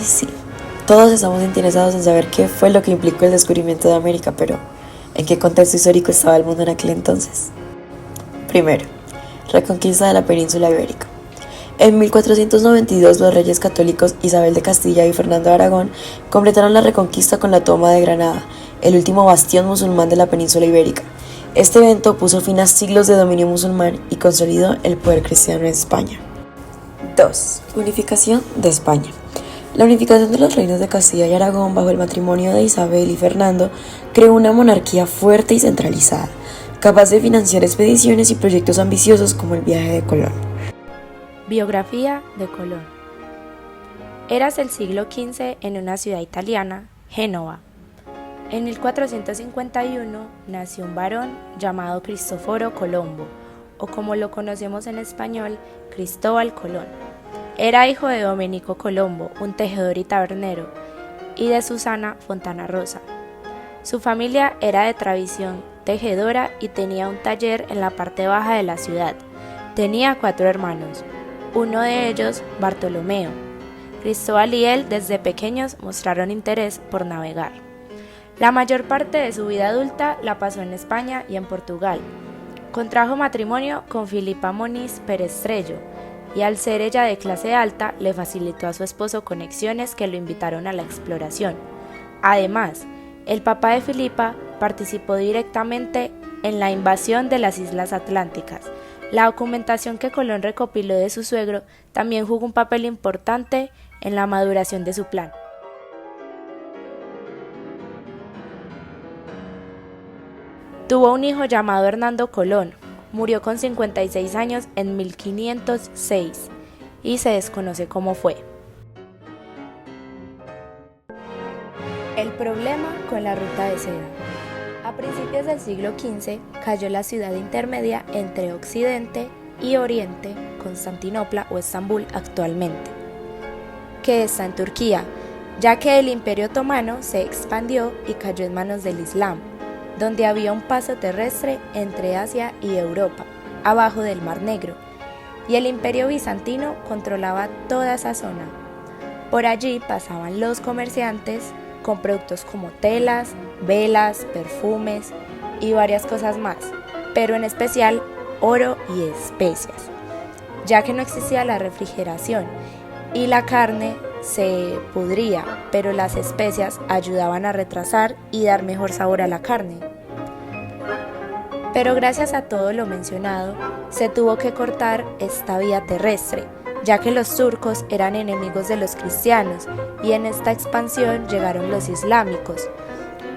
sí, todos estamos interesados en saber qué fue lo que implicó el descubrimiento de América, pero ¿en qué contexto histórico estaba el mundo en aquel entonces? Primero, reconquista de la península ibérica. En 1492 los reyes católicos Isabel de Castilla y Fernando de Aragón completaron la reconquista con la toma de Granada, el último bastión musulmán de la península ibérica. Este evento puso fin a siglos de dominio musulmán y consolidó el poder cristiano en España. 2. Unificación de España. La unificación de los reinos de Castilla y Aragón bajo el matrimonio de Isabel y Fernando creó una monarquía fuerte y centralizada, capaz de financiar expediciones y proyectos ambiciosos como el viaje de Colón. Biografía de Colón. Érase el siglo XV en una ciudad italiana, Génova. En 1451 nació un varón llamado Cristóforo Colombo, o como lo conocemos en español, Cristóbal Colón. Era hijo de Domenico Colombo, un tejedor y tabernero, y de Susana Fontana Rosa. Su familia era de tradición tejedora y tenía un taller en la parte baja de la ciudad. Tenía 4 hermanos, uno de ellos Bartolomeo. Cristóbal y él desde pequeños mostraron interés por navegar. La mayor parte de su vida adulta la pasó en España y en Portugal. Contrajo matrimonio con Filipa Moniz Perestrello, y al ser ella de clase alta le facilitó a su esposo conexiones que lo invitaron a la exploración. Además, el papá de Filipa participó directamente en la invasión de las Islas Atlánticas. La documentación que Colón recopiló de su suegro también jugó un papel importante en la maduración de su plan. Tuvo un hijo llamado Hernando Colón. Murió con 56 años en 1506 y se desconoce cómo fue. El problema con la ruta de seda. A principios del siglo XV cayó la ciudad intermedia entre Occidente y Oriente, Constantinopla o Estambul actualmente, que está en Turquía, ya que el Imperio Otomano se expandió y cayó en manos del Islam, donde había un paso terrestre entre Asia y Europa, abajo del Mar Negro, y el Imperio Bizantino controlaba toda esa zona. Por allí pasaban los comerciantes con productos como telas, velas, perfumes y varias cosas más, pero en especial oro y especias, ya que no existía la refrigeración y la carne se pudría, pero las especias ayudaban a retrasar y dar mejor sabor a la carne. Pero gracias a todo lo mencionado, se tuvo que cortar esta vía terrestre, ya que los turcos eran enemigos de los cristianos y en esta expansión llegaron los islámicos.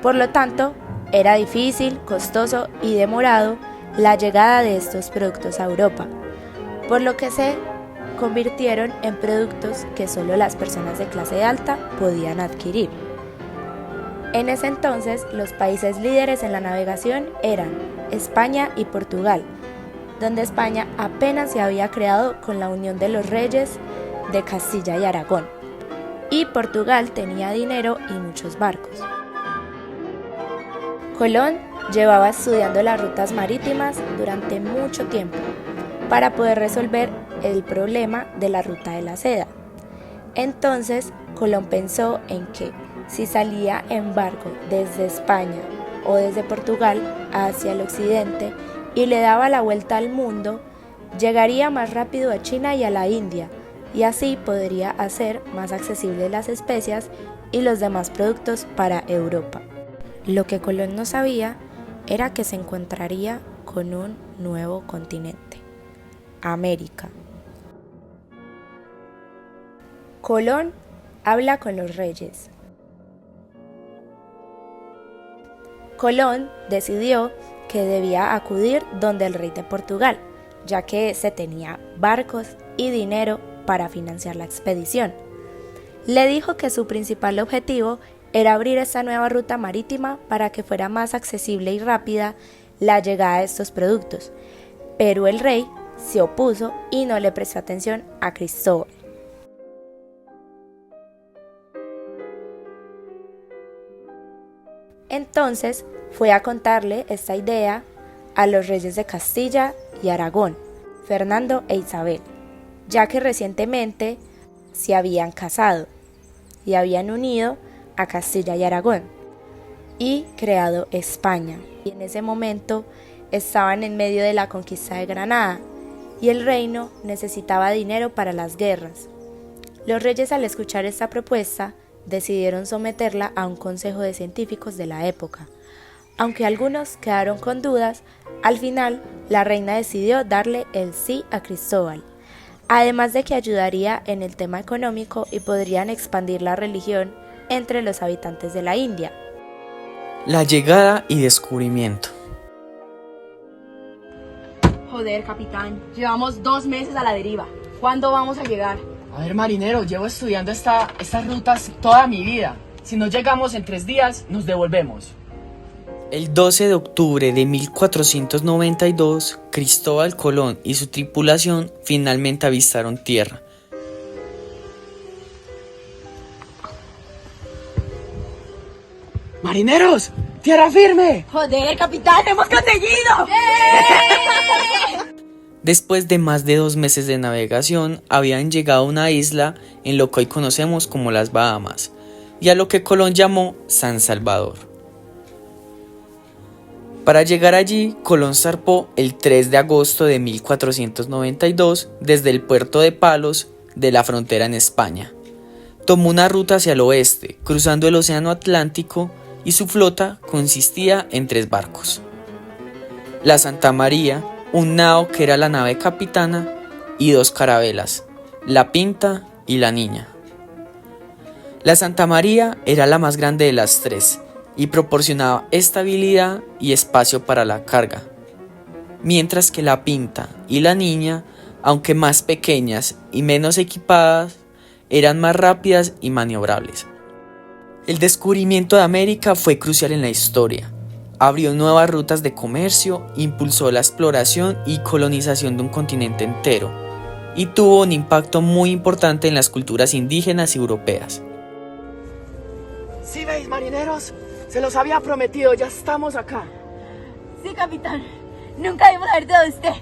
Por lo tanto, era difícil, costoso y demorado la llegada de estos productos a Europa, por lo que se convirtieron en productos que solo las personas de clase alta podían adquirir. En ese entonces, los países líderes en la navegación eran España y Portugal, donde España apenas se había creado con la unión de los reyes de Castilla y Aragón, y Portugal tenía dinero y muchos barcos. Colón llevaba estudiando las rutas marítimas durante mucho tiempo para poder resolver el problema de la ruta de la seda. Entonces, Colón pensó en que si salía en barco desde España o desde Portugal hacia el occidente y le daba la vuelta al mundo, llegaría más rápido a China y a la India, y así podría hacer más accesibles las especias y los demás productos para Europa. Lo que Colón no sabía era que se encontraría con un nuevo continente, América. Colón habla con los reyes. Colón decidió que debía acudir donde el rey de Portugal, ya que éste tenía barcos y dinero para financiar la expedición. Le dijo que su principal objetivo era abrir esta nueva ruta marítima para que fuera más accesible y rápida la llegada de estos productos, pero el rey se opuso y no le prestó atención a Cristóbal. Entonces fue a contarle esta idea a los reyes de Castilla y Aragón, Fernando e Isabel, ya que recientemente se habían casado. y habían unido a Castilla y Aragón y creado España. Y en ese momento estaban en medio de la conquista de Granada y el reino necesitaba dinero para las guerras. Los reyes, al escuchar esta propuesta, decidieron someterla a un consejo de científicos de la época. Aunque algunos quedaron con dudas, al final la reina decidió darle el sí a Cristóbal, además de que ayudaría en el tema económico y podrían expandir la religión entre los habitantes de la India. La llegada y descubrimiento. Joder, capitán, llevamos 2 meses a la deriva. ¿Cuándo vamos a llegar? A ver, marinero, llevo estudiando estas rutas toda mi vida. Si no llegamos en 3 días, nos devolvemos. El 12 de octubre de 1492, Cristóbal Colón y su tripulación finalmente avistaron tierra. ¡Marineros! ¡Tierra firme! Joder, capitán, hemos conseguido. Después de más de 2 meses de navegación, habían llegado a una isla en lo que hoy conocemos como las Bahamas, y a lo que Colón llamó San Salvador. Para llegar allí, Colón zarpó el 3 de agosto de 1492 desde el puerto de Palos de la frontera en España. Tomó una ruta hacia el oeste, cruzando el océano Atlántico, y su flota consistía en 3 barcos. La Santa María, un nao que era la nave capitana, y 2 carabelas, la Pinta y la Niña. La Santa María era la más grande de las 3 y proporcionaba estabilidad y espacio para la carga, mientras que la Pinta y la Niña, aunque más pequeñas y menos equipadas, eran más rápidas y maniobrables. El descubrimiento de América fue crucial en la historia. Abrió nuevas rutas de comercio, impulsó la exploración y colonización de un continente entero, y tuvo un impacto muy importante en las culturas indígenas y europeas. ¿Sí veis, marineros? Se los había prometido, ya estamos acá. Sí, capitán. Nunca debimos haber dudado de usted.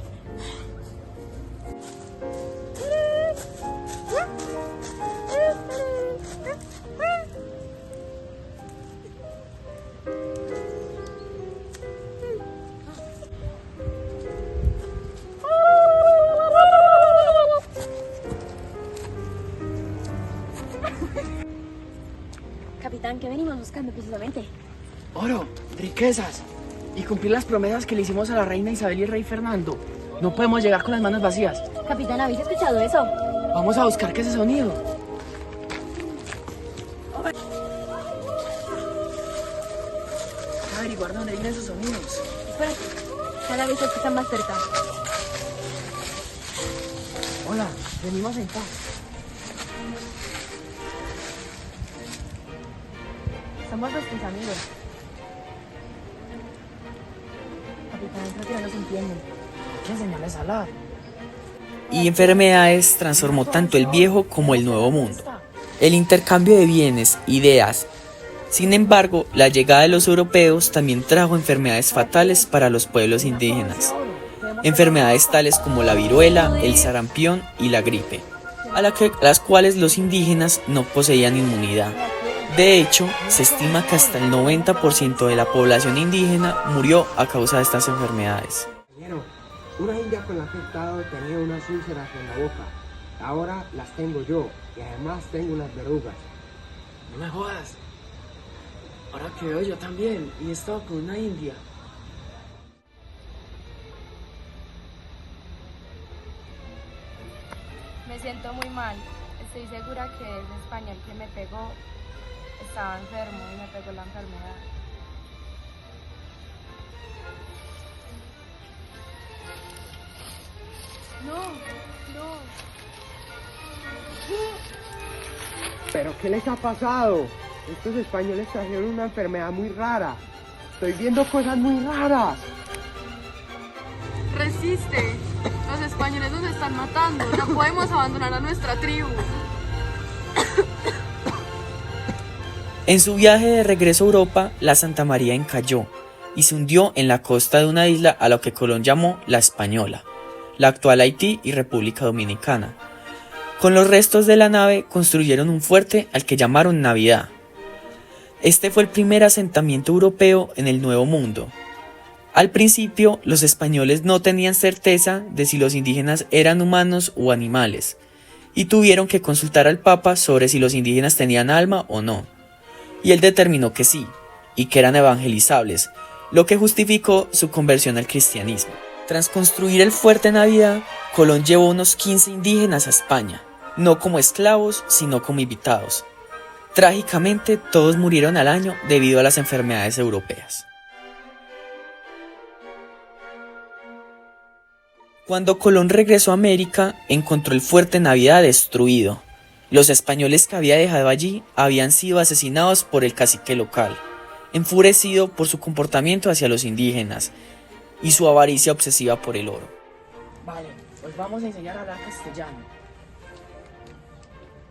Capitán, ¿qué venimos buscando precisamente? Oro, riquezas y cumplir las promesas que le hicimos a la reina Isabel y el rey Fernando. No podemos llegar con las manos vacías. Capitán, ¿habéis escuchado eso? Vamos a buscar qué es ese sonido. A averiguar dónde vienen esos sonidos. Espera, cada vez se escuchan más cerca. Hola, venimos en paz. Somos nuestros amigos. Capitán, creo que no nos entienden. Hay que enseñarles a hablar. Y enfermedades transformó tanto el viejo como el nuevo mundo. El intercambio de bienes, ideas. Sin embargo, la llegada de los europeos también trajo enfermedades fatales para los pueblos indígenas. Enfermedades tales como la viruela, el sarampión y la gripe, a las cuales los indígenas no poseían inmunidad. De hecho, se estima que hasta el 90% de la población indígena murió a causa de estas enfermedades. Una india con la que he estado tenía unas úlceras en la boca. Ahora las tengo yo y además tengo unas verrugas. No me jodas. Ahora que veo yo también y he estado con una india. Me siento muy mal. Estoy segura que ese español que me pegó estaba enfermo y me pegó la enfermedad. ¿Pero qué les ha pasado? Estos españoles trajeron una enfermedad muy rara. Estoy viendo cosas muy raras. Resiste. Los españoles nos están matando. No podemos abandonar a nuestra tribu. En su viaje de regreso a Europa, la Santa María encalló y se hundió en la costa de una isla a la que Colón llamó La Española, la actual Haití y República Dominicana. Con los restos de la nave construyeron un fuerte al que llamaron Navidad. Este fue el primer asentamiento europeo en el Nuevo Mundo. Al principio, los españoles no tenían certeza de si los indígenas eran humanos o animales, y tuvieron que consultar al Papa sobre si los indígenas tenían alma o no. Y él determinó que sí, y que eran evangelizables, lo que justificó su conversión al cristianismo. Tras construir el fuerte Navidad, Colón llevó unos 15 indígenas a España, no como esclavos, sino como invitados. Trágicamente, todos murieron al año debido a las enfermedades europeas. Cuando Colón regresó a América, encontró el fuerte Navidad destruido. Los españoles que había dejado allí habían sido asesinados por el cacique local, enfurecido por su comportamiento hacia los indígenas y su avaricia obsesiva por el oro. Vale, os vamos a enseñar a hablar castellano.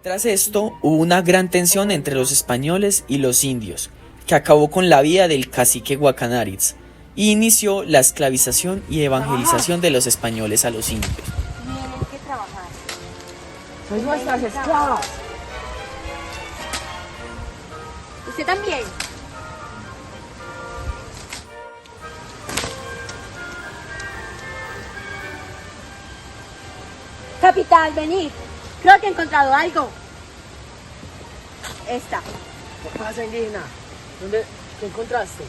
Tras esto, hubo una gran tensión entre los españoles y los indios, que acabó con la vida del cacique Guacanariz, y inició la esclavización y evangelización de los españoles a los indios. Tienen que trabajar. ¡Sois nuestras esclavas! ¿Usted también? Capitán, venid. Creo que he encontrado algo. Esta. ¿Qué pasa, indígena? ¿Qué encontraste?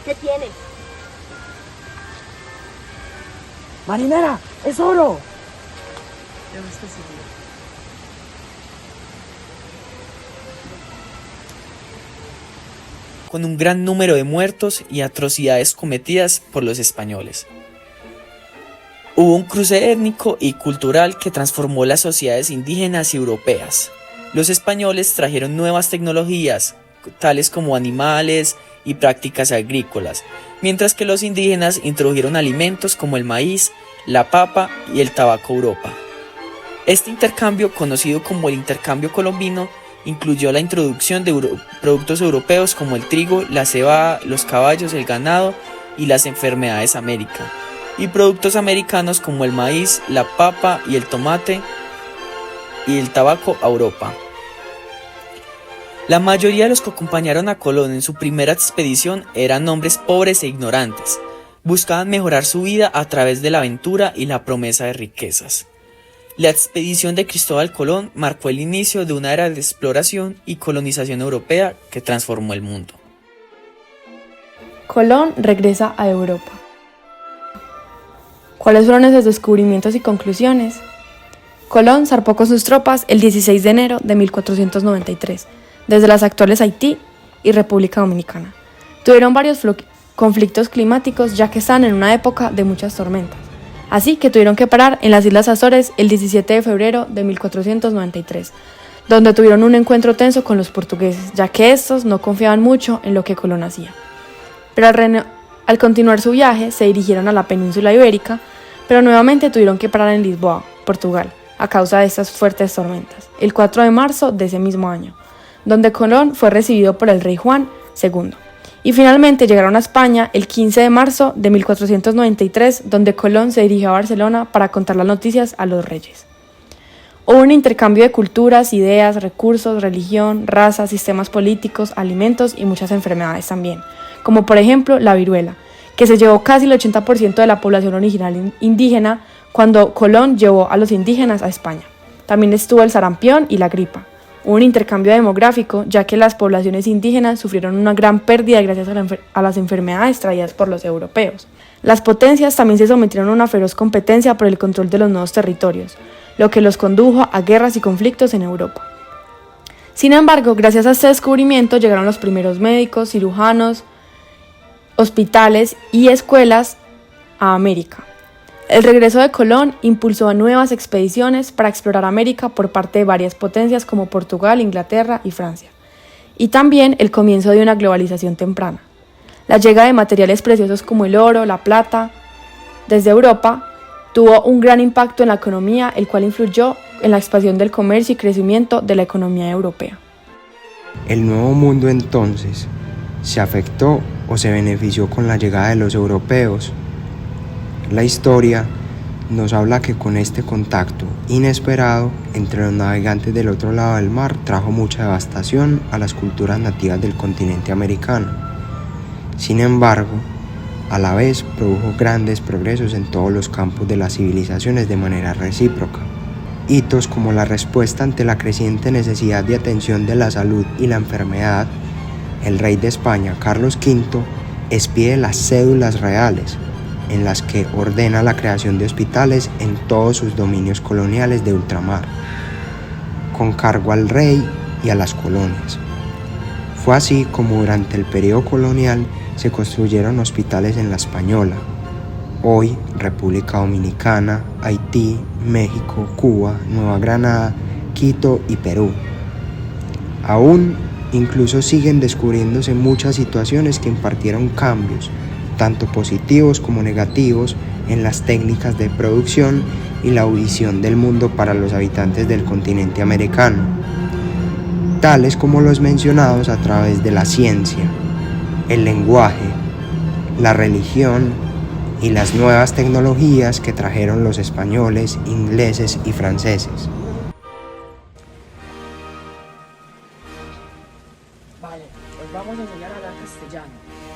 ¿Qué tiene? ¡Marinera! ¡Es oro! Con un gran número de muertos y atrocidades cometidas por los españoles. Hubo un cruce étnico y cultural que transformó las sociedades indígenas y europeas. Los españoles trajeron nuevas tecnologías, tales como animales y prácticas agrícolas, mientras que los indígenas introdujeron alimentos como el maíz, la papa y el tabaco a Europa. Este intercambio, conocido como el intercambio colombino, incluyó la introducción de productos europeos como el trigo, la cebada, los caballos, el ganado y las enfermedades a América, y productos americanos como el maíz, la papa y el tomate y el tabaco a Europa. La mayoría de los que acompañaron a Colón en su primera expedición eran hombres pobres e ignorantes. Buscaban mejorar su vida a través de la aventura y la promesa de riquezas. La expedición de Cristóbal Colón marcó el inicio de una era de exploración y colonización europea que transformó el mundo. Colón regresa a Europa. ¿Cuáles fueron esos descubrimientos y conclusiones? Colón zarpó con sus tropas el 16 de enero de 1493, desde las actuales Haití y República Dominicana. Tuvieron varios conflictos climáticos ya que están en una época de muchas tormentas, así que tuvieron que parar en las Islas Azores el 17 de febrero de 1493, donde tuvieron un encuentro tenso con los portugueses, ya que estos no confiaban mucho en lo que Colón hacía. Pero al continuar su viaje se dirigieron a la península ibérica, pero nuevamente tuvieron que parar en Lisboa, Portugal, a causa de estas fuertes tormentas, el 4 de marzo de ese mismo año, donde Colón fue recibido por el rey Juan II. Y finalmente llegaron a España el 15 de marzo de 1493, donde Colón se dirigió a Barcelona para contar las noticias a los reyes. Hubo un intercambio de culturas, ideas, recursos, religión, raza, sistemas políticos, alimentos y muchas enfermedades también, como por ejemplo la viruela, que se llevó casi el 80% de la población original indígena cuando Colón llevó a los indígenas a España. También estuvo el sarampión y la gripa. Hubo un intercambio demográfico, ya que las poblaciones indígenas sufrieron una gran pérdida gracias a las enfermedades traídas por los europeos. Las potencias también se sometieron a una feroz competencia por el control de los nuevos territorios, lo que los condujo a guerras y conflictos en Europa. Sin embargo, gracias a este descubrimiento llegaron los primeros médicos, cirujanos, hospitales y escuelas a América. El regreso de Colón impulsó a nuevas expediciones para explorar América por parte de varias potencias como Portugal, Inglaterra y Francia, y también el comienzo de una globalización temprana. La llegada de materiales preciosos como el oro, la plata, desde Europa, tuvo un gran impacto en la economía, el cual influyó en la expansión del comercio y crecimiento de la economía europea. El Nuevo Mundo entonces se afectó o se benefició con la llegada de los europeos. La historia nos habla que con este contacto inesperado entre los navegantes del otro lado del mar trajo mucha devastación a las culturas nativas del continente americano. Sin embargo, a la vez produjo grandes progresos en todos los campos de las civilizaciones de manera recíproca. Hitos como la respuesta ante la creciente necesidad de atención de la salud y la enfermedad, el rey de España, Carlos V, expide las cédulas reales, en las que ordena la creación de hospitales en todos sus dominios coloniales de ultramar, con cargo al rey y a las colonias. Fue así como durante el periodo colonial se construyeron hospitales en La Española, hoy República Dominicana, Haití, México, Cuba, Nueva Granada, Quito y Perú. Aún incluso siguen descubriéndose muchas situaciones que impartieron cambios, tanto positivos como negativos, en las técnicas de producción y la visión del mundo para los habitantes del continente americano, tales como los mencionados a través de la ciencia, el lenguaje, la religión y las nuevas tecnologías que trajeron los españoles, ingleses y franceses. Vale, os vamos a enseñar a hablar castellano.